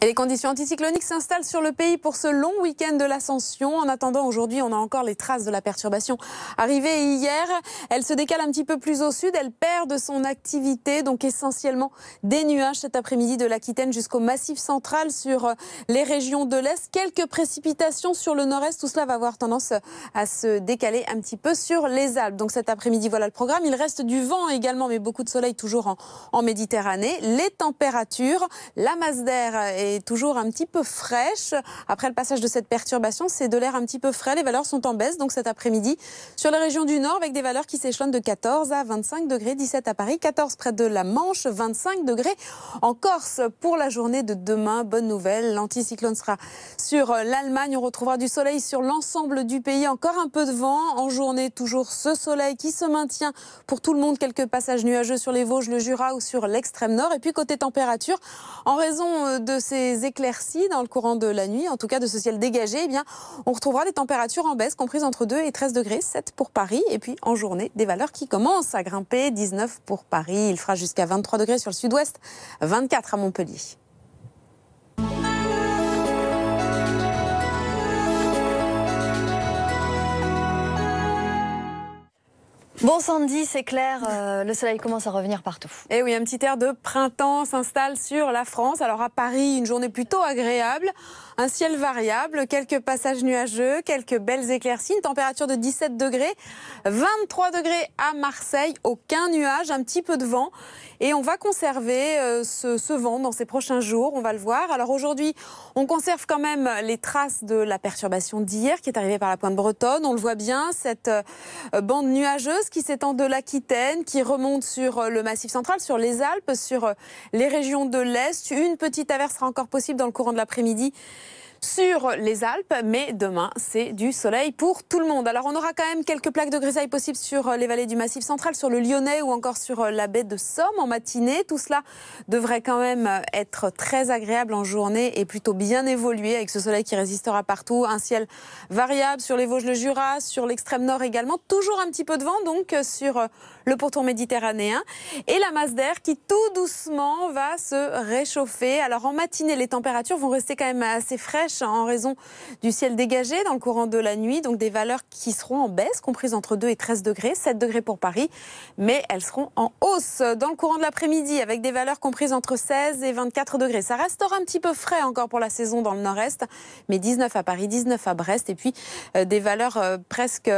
Et les conditions anticycloniques s'installent sur le pays pour ce long week-end de l'Ascension. En attendant, aujourd'hui, on a encore les traces de la perturbation arrivée hier. Elle se décale un petit peu plus au sud. Elle perd de son activité, donc essentiellement des nuages cet après-midi de l'Aquitaine jusqu'au Massif central sur les régions de l'Est. Quelques précipitations sur le nord-est. Tout cela va avoir tendance à se décaler un petit peu sur les Alpes. Donc cet après-midi, voilà le programme. Il reste du vent également, mais beaucoup de soleil toujours en Méditerranée. Les températures, la masse d'air est toujours un petit peu fraîche. Après le passage de cette perturbation, c'est de l'air un petit peu frais. Les valeurs sont en baisse donc cet après-midi sur les régions du nord avec des valeurs qui s'échelonnent de 14 à 25 degrés, 17 à Paris, 14 près de la Manche, 25 degrés en Corse pour la journée de demain. Bonne nouvelle, l'anticyclone sera sur l'Allemagne. On retrouvera du soleil sur l'ensemble du pays. Encore un peu de vent en journée. Toujours ce soleil qui se maintient pour tout le monde. Quelques passages nuageux sur les Vosges, le Jura ou sur l'extrême nord. Et puis côté température, en raison de ces éclaircies dans le courant de la nuit, en tout cas de ce ciel dégagé, eh bien, on retrouvera des températures en baisse comprises entre 2 et 13 degrés, 7 pour Paris. Et puis en journée, des valeurs qui commencent à grimper, 19 pour Paris. Il fera jusqu'à 23 degrés sur le sud-ouest, 24 à Montpellier. Bon Sandy, c'est clair, le soleil commence à revenir partout. Et oui, un petit air de printemps s'installe sur la France. Alors à Paris, une journée plutôt agréable, un ciel variable, quelques passages nuageux, quelques belles éclaircies, une température de 17 degrés, 23 degrés à Marseille, aucun nuage, un petit peu de vent. Et on va conserver ce vent dans ces prochains jours, on va le voir. Alors aujourd'hui, on conserve quand même les traces de la perturbation d'hier qui est arrivée par la pointe bretonne. On le voit bien, cette bande nuageuse qui s'étend de l'Aquitaine, qui remonte sur le Massif central, sur les Alpes, sur les régions de l'Est. Une petite averse sera encore possible dans le courant de l'après-midi sur les Alpes, mais demain, c'est du soleil pour tout le monde. Alors, on aura quand même quelques plaques de grisaille possibles sur les vallées du Massif central, sur le Lyonnais ou encore sur la baie de Somme en matinée. Tout cela devrait quand même être très agréable en journée et plutôt bien évolué avec ce soleil qui résistera partout. Un ciel variable sur les Vosges, le Jura, sur l'extrême nord également. Toujours un petit peu de vent donc sur le pourtour méditerranéen. Et la masse d'air qui tout doucement va se réchauffer. Alors, en matinée, les températures vont rester quand même assez fraîches en raison du ciel dégagé dans le courant de la nuit. Donc des valeurs qui seront en baisse, comprises entre 2 et 13 degrés, 7 degrés pour Paris, mais elles seront en hausse dans le courant de l'après-midi avec des valeurs comprises entre 16 et 24 degrés. Ça restera un petit peu frais encore pour la saison dans le nord-est, mais 19 à Paris, 19 à Brest. Et puis des valeurs presque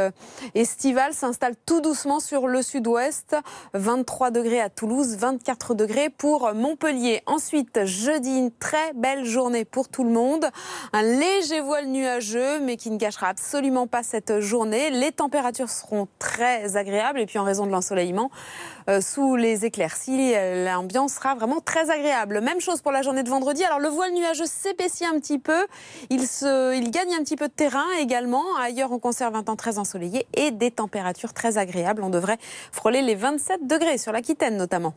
estivales s'installent tout doucement sur le sud-ouest. 23 degrés à Toulouse, 24 degrés pour Montpellier. Ensuite, jeudi, une très belle journée pour tout le monde. Un léger voile nuageux, mais qui ne gâchera absolument pas cette journée. Les températures seront très agréables et puis en raison de l'ensoleillement, sous les éclaircies, l'ambiance sera vraiment très agréable. Même chose pour la journée de vendredi. Alors le voile nuageux s'épaissit un petit peu. Il gagne un petit peu de terrain également. Ailleurs, on conserve un temps très ensoleillé et des températures très agréables. On devrait frôler les 27 degrés sur l'Aquitaine notamment.